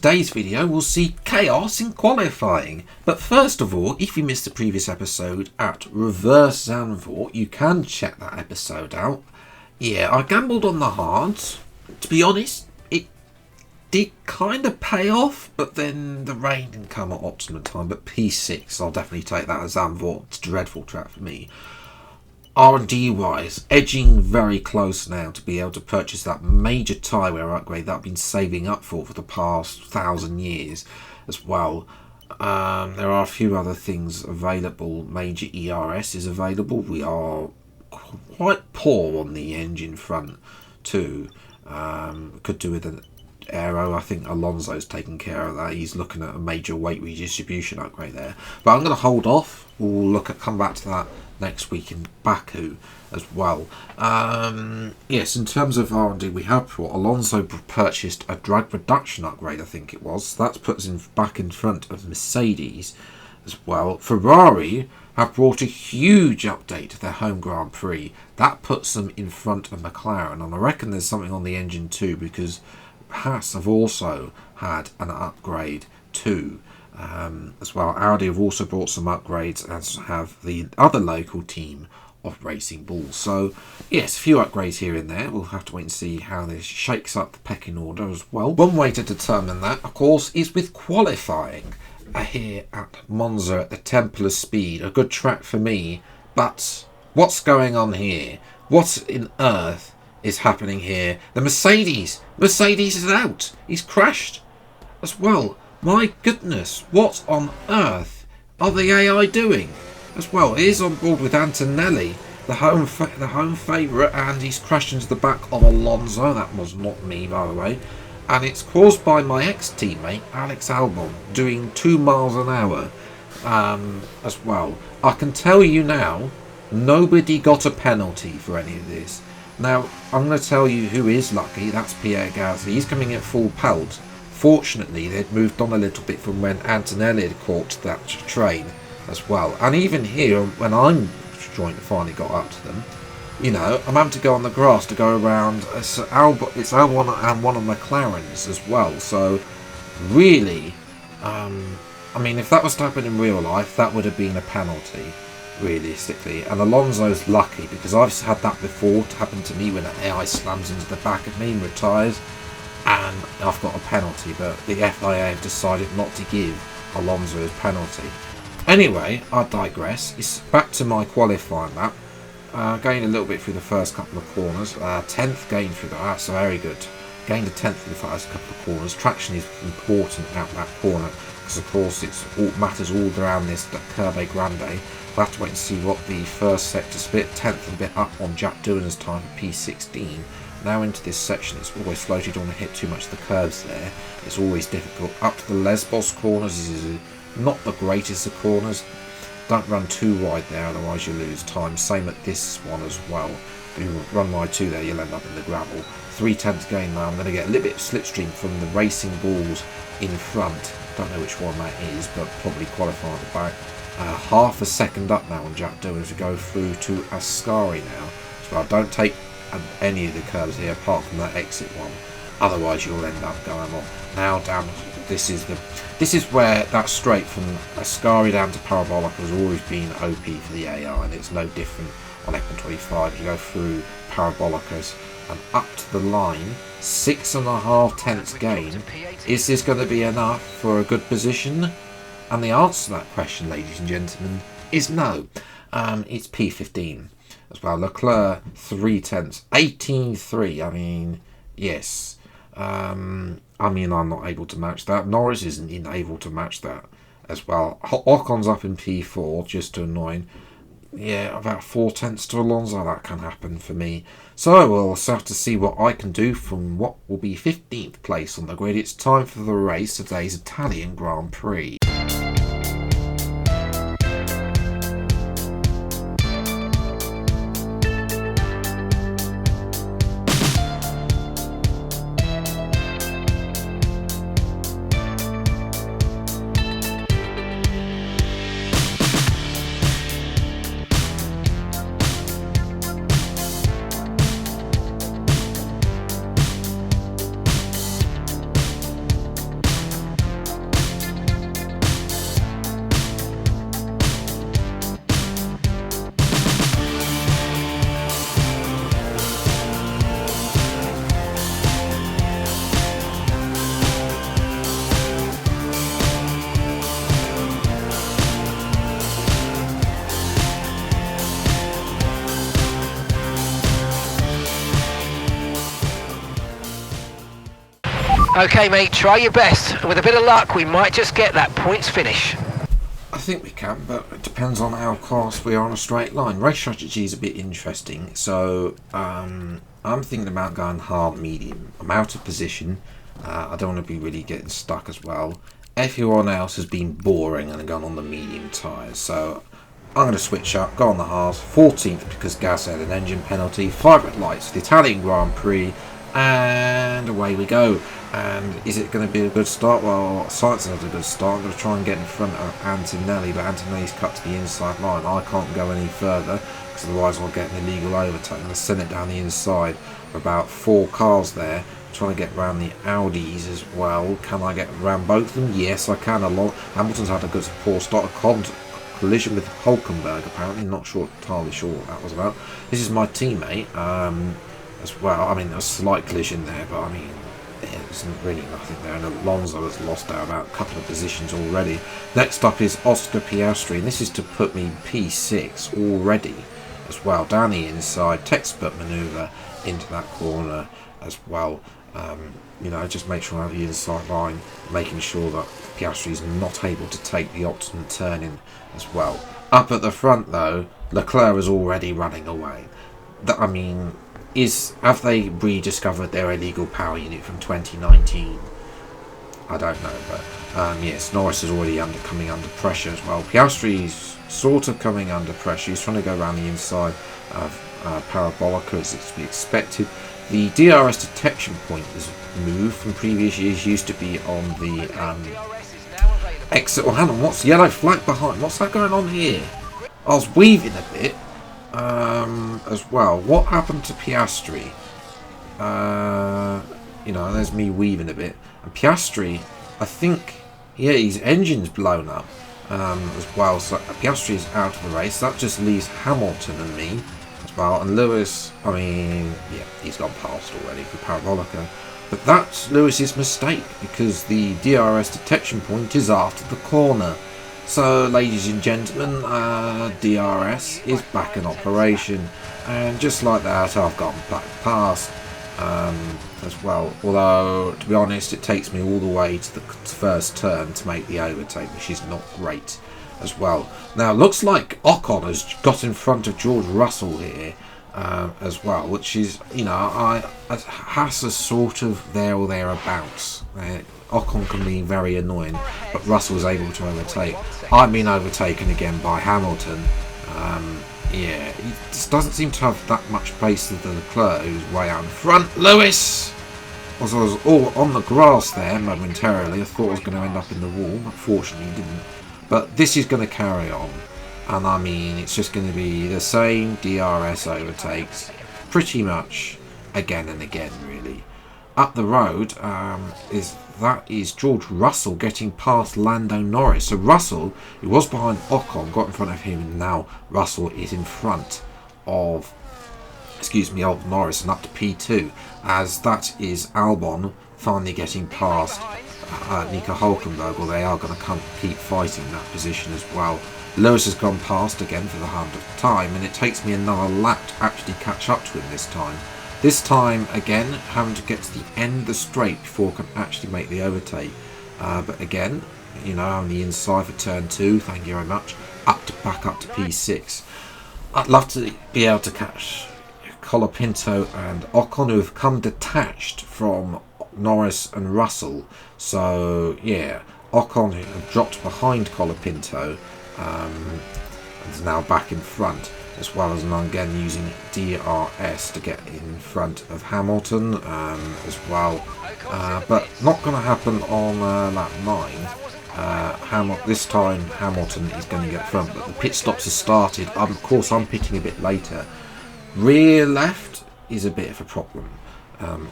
today's video we'll see chaos in qualifying. But first of all, if you missed the previous episode at Reverse Zandvoort, you can check that episode out. Yeah, I gambled on the hards. To be honest, it did kind of pay off, but then the rain didn't come at optimum time. But P6, I'll definitely take that as Zandvoort. It's a dreadful track for me. R&D wise, edging very close now to be able to purchase that major tyre upgrade that I've been saving up for the past 1,000 years as well. There are a few other things available. Major ERS is available. We are quite poor on the engine front too. Could do with an aero. I think Alonso's taking care of that. He's looking at a major weight redistribution upgrade there. But I'm going to hold off. We'll come back to that next week in Baku as well. Yes, in terms of R&D, we have brought Alonso purchased a drag reduction upgrade, I think it was. So that puts him back in front of Mercedes as well. Ferrari have brought a huge update to their home Grand Prix. That puts them in front of McLaren, and I reckon there's something on the engine too, because Haas have also had an upgrade too. As well, Audi have also brought some upgrades, as have the other local team of Racing Bulls. So yes, a few upgrades here and there. We'll have to wait and see how this shakes up the pecking order as well. One way to determine that, of course, is with qualifying here at Monza at the Temple of Speed. A good track for me, but what's going on here? What in earth is happening here? The Mercedes is out. He's crashed as well. My goodness, what on earth are the AI doing? As well, he is on board with Antonelli, the home favourite, and he's crashed into the back of Alonso. That was not me, by the way. And it's caused by my ex-teammate, Alex Albon, doing 2 miles an hour as well. I can tell you now, nobody got a penalty for any of this. Now, I'm going to tell you who is lucky. That's Pierre Gasly. He's coming at full pelt. Fortunately, they'd moved on a little bit from when Antonelli had caught that train as well. And even here, when I'm finally got up to them, you know, I'm having to go on the grass to go around. It's Albon and one of McLaren's as well. So, really, I mean, if that was to happen in real life, that would have been a penalty, realistically. And Alonso's lucky, because I've had that before to happen to me when an AI slams into the back of me and retires. And I've got a penalty, but the FIA have decided not to give Alonso his penalty. Anyway, I digress. It's back to my qualifying lap. Gained a little bit through the first couple of corners. 10th gain through that. That's very good. Gained a 10th in the first couple of corners. Traction is important out that corner, because of course it matters all around this Curve Grande. We'll have to wait and see what the first sector split. 10th a bit up on Jack Doohan's time for P16. Now into this section, it's always slow. You don't want to hit too much of the curves there. It's always difficult. Up to the Lesbos corners is not the greatest of corners. Don't run too wide there, otherwise you lose time. Same at this one as well. If you run wide too there, you'll end up in the gravel. 3/10 gain now. I'm going to get a little bit of slipstream from the Racing Bulls in front. Don't know which one that is, but probably qualifying at the back. Half a second up now on Jack Doohan as we go through to Ascari now. So I don't take any of the curves here apart from that exit one, otherwise you'll end up going on. Now down, this is where that straight from Ascari down to Parabolica has always been OP for the AI, and it's no different on F125. You go through Parabolicas and up to the line, 6.5 tenths gain. Is this going to be enough for a good position? And the answer to that question, ladies and gentlemen, is no. It's P15 as well. Leclerc 3/10, 18.3. I mean, yes. I mean, I'm not able to match that. Norris isn't able to match that as well. Ocon's up in P4, just annoying. Yeah, about 4 tenths to Alonso. That can happen for me. So we'll have to see what I can do from what will be 15th place on the grid. It's time for the race of today's Italian Grand Prix. Okay, mate, try your best. And with a bit of luck, we might just get that points finish. I think we can, but it depends on how close we are on a straight line. Race strategy is a bit interesting, so I'm thinking about going hard medium. I'm out of position. I don't want to be really getting stuck as well. Everyone else has been boring and gone on the medium tyres, so I'm going to switch up, go on the hards. 14th because Gas had an engine penalty. 5 red lights, the Italian Grand Prix, and away we go. And is it going to be a good start? Well, Science has a good start. I'm going to try and get in front of Antonelli, but Antonelli's cut to the inside line. I can't go any further because otherwise I'll get an illegal overtake. I'm going to send it down the inside. About 4 cars there, trying to get around the Audis as well. Can I get around both of them? Yes, I can. Hamilton's had a good poor start. Collision with Hulkenberg, apparently. Not entirely sure what that was about. This is my teammate as well. I mean, there was a slight collision there, but I mean, there's really nothing there. And Alonso has lost out about a couple of positions already. Next up is Oscar Piastri, and this is to put me P6 already as well. Down the inside, textbook manoeuvre into that corner as well. Just make sure I have the inside line, making sure that Piastri is not able to take the optimum turn in as well. Up at the front though, Leclerc is already running away. Have they rediscovered their illegal power unit from 2019? I don't know, but yes, Norris is already coming under pressure as well. Piastri's sort of coming under pressure. He's trying to go around the inside of Parabolica as it's to be expected. The DRS detection point is moved from previous years. Used to be on the exit. Oh, hang on, what's the yellow flag behind? What's that going on here? I was weaving a bit as well. What happened to Piastri? There's me weaving a bit. And Piastri, I think, his engine's blown up as well. So Piastri is out of the race. That just leaves Hamilton and me as well. And Lewis, he's gone past already for Parabolica. But that's Lewis's mistake because the DRS detection point is after the corner. So, ladies and gentlemen, DRS is back in operation, and just like that, I've gone back past as well. Although, to be honest, it takes me all the way to the first turn to make the overtake, which is not great as well. Now, looks like Ocon has got in front of George Russell here as well, which is, Haas is sort of there or thereabouts. Ocon can be very annoying, but Russell is able to overtake. I've been overtaken again by Hamilton. He just doesn't seem to have that pace pace to the Leclerc, who's way out in front. Lewis! I was all on the grass there momentarily. I thought I was going to end up in the wall, but fortunately didn't. But this is going to carry on. And it's just going to be the same DRS overtakes, pretty much again and again, really. Up the road is George Russell getting past Lando Norris. So Russell, who was behind Ocon, got in front of him, and now Russell is in front of Norris and up to P2, as that is Albon finally getting past Nico Hulkenberg, or they are going to keep fighting that position as well. Lewis has gone past again for the 100th time, and it takes me another lap to actually catch up to him this time. This time, again, having to get to the end of the straight before I can actually make the overtake. But again, on the inside for turn 2, thank you very much, back up to P6. I'd love to be able to catch Colapinto and Ocon, who have come detached from Norris and Russell. So, Ocon have dropped behind Colapinto, and is now back in front, as well as again using DRS to get in front of Hamilton as well. But not going to happen on lap 9. This time Hamilton is going to get front, but the pit stops have started. Of course, I'm pitting a bit later. Rear left is a bit of a problem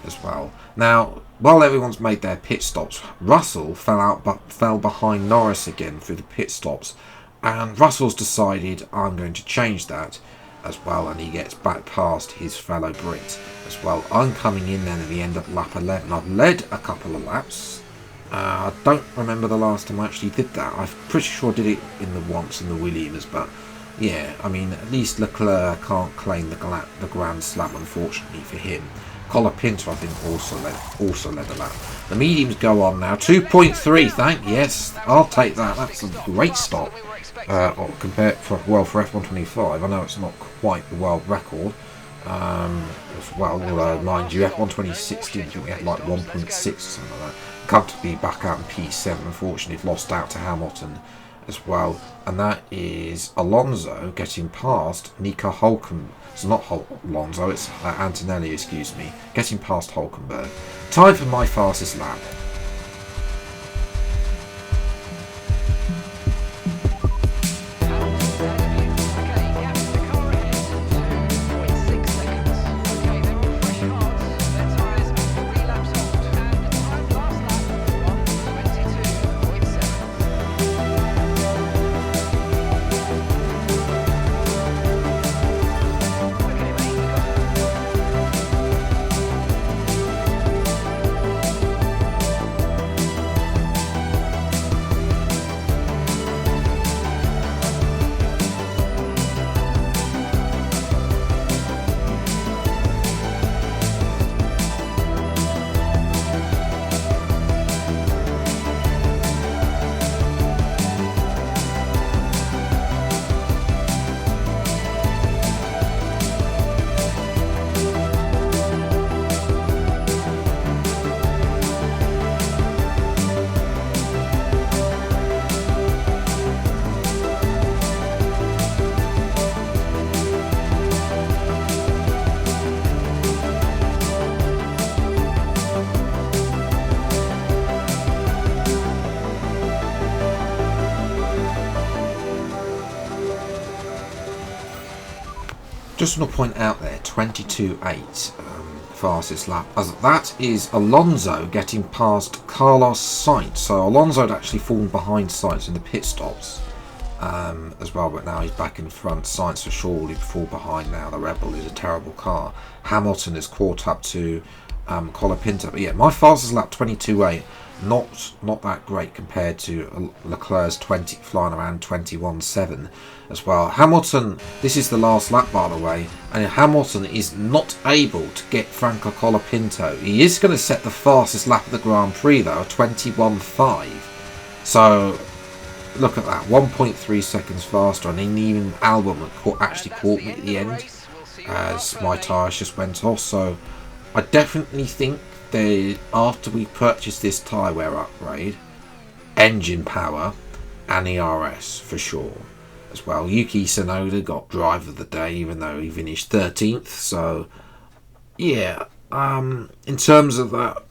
as well. Now, while everyone's made their pit stops, Russell fell behind Norris again through the pit stops. And Russell's decided, I'm going to change that as well, and he gets back past his fellow Brit as well. I'm coming in then at the end of lap 11. I've led a couple of laps. I don't remember the last time I actually did that. I'm pretty sure I did it once in the Williams, but at least Leclerc can't claim the Grand Slam, unfortunately for him. Colapinto, I think, also led a lap. The mediums go on now. 2.3, yes, I'll take that. That's a great stop. Compared for F125, I know it's not quite the world record. As well, mind you, F1 2016, I think we had like 1.6 or something like that. Comfortably back out in P7. Unfortunately, lost out to Hamilton as well, and that is Alonso getting past Nico Hulkenberg. It's not Alonso, it's Antonelli, excuse me, getting past Hulkenberg. Time for my fastest lap. Just want to point out there, 22.8 fastest lap. As that is Alonso getting past Carlos Sainz. So Alonso had actually fallen behind Sainz in the pit stops as well, but now he's back in front. Sainz for sure will fall behind now. The Red Bull is a terrible car. Hamilton is caught up to Colapinto. But yeah, my fastest lap, 22.8. Not that great compared to Leclerc's flying around 21.7 as well. Hamilton, this is the last lap by the way, and Hamilton is not able to get Franco Colapinto. He is going to set the fastest lap of the Grand Prix though, 21.5. So look at that, 1.3 seconds faster, and then even Albon actually caught me at the end as my tyres just went off. So I definitely think after we purchase this tyre wear upgrade, engine power and ERS for sure as well. Yuki Tsunoda got driver of the day even though he finished 13th. So yeah, in terms of that,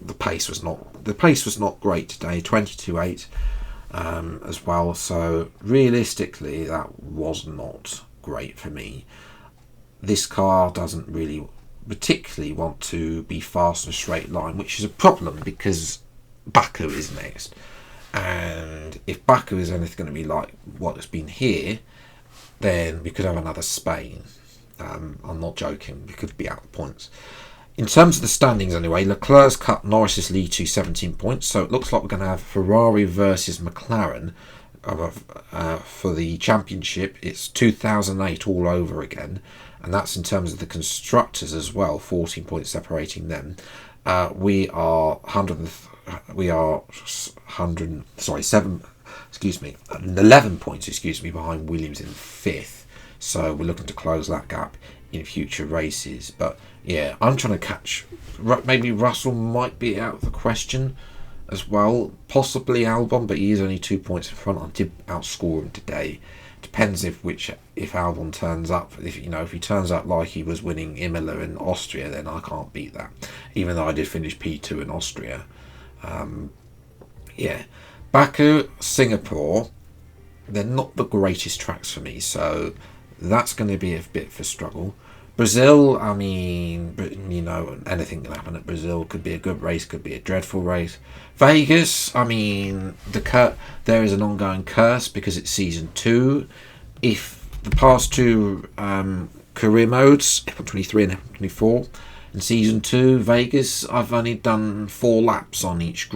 the pace was not great today, 22.8 as well. So realistically, that was not great for me. This car doesn't really particularly want to be fast in a straight line, which is a problem because Baku is next, and if Baku is anything going to be like what has been here, then we could have another Spain. I'm not joking, we could be out of points. In terms of the standings anyway, Leclerc's cut Norris's lead to 17 points, so it looks like we're going to have Ferrari versus McLaren for the championship. It's 2008 all over again, and that's in terms of the constructors as well, 14 points separating them. We are 11 points behind Williams in 5th, so we're looking to close that gap in future races. But yeah, I'm trying to catch, maybe Russell might be out of the question as well, possibly Albon, but he is only 2 points in front. I did outscore him today. Depends if Albon turns up. If he turns up like he was winning Imola in Austria, then I can't beat that. Even though I did finish P2 in Austria. Yeah, Baku, Singapore, they're not the greatest tracks for me, so that's going to be a bit of a struggle. Brazil, I mean, anything can happen at Brazil. Could be a good race, could be a dreadful race. Vegas, I mean, there is an ongoing curse because it's season 2. If the past two career modes, F123 and F124, in season 2, Vegas, I've only done 4 laps on each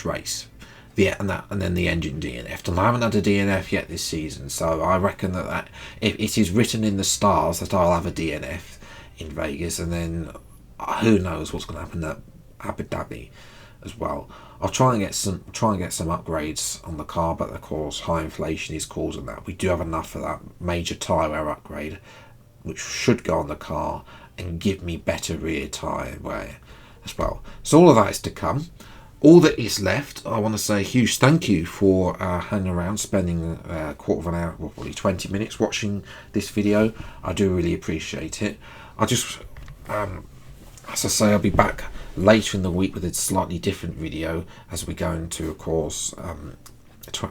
race. And then the engine DNF. And I haven't had a DNF yet this season, so I reckon that if it is written in the stars that I'll have a DNF in Vegas, and then who knows what's going to happen at Abu Dhabi as well. I'll try and get some upgrades on the car, but of course high inflation is causing that. We do have enough for that major tyre wear upgrade, which should go on the car and give me better rear tyre wear as well. So all of that is to come. All that is left, I want to say a huge thank you for hanging around, spending a quarter of an hour, well, probably 20 minutes watching this video. I do really appreciate it. I just, as I say, I'll be back later in the week with a slightly different video as we go into, of course,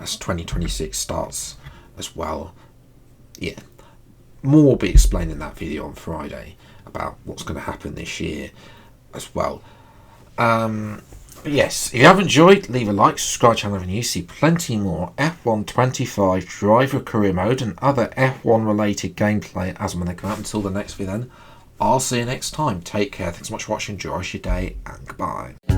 as 2026 starts as well. Yeah, more will be explained in that video on Friday about what's going to happen this year as well. But yes, if you have enjoyed, leave a like, subscribe to the channel if you're new. See plenty more F1 25 driver career mode and other F1 related gameplay as and when they come out. Until the next video then, I'll see you next time. Take care, thanks so much for watching, enjoy your day, and goodbye.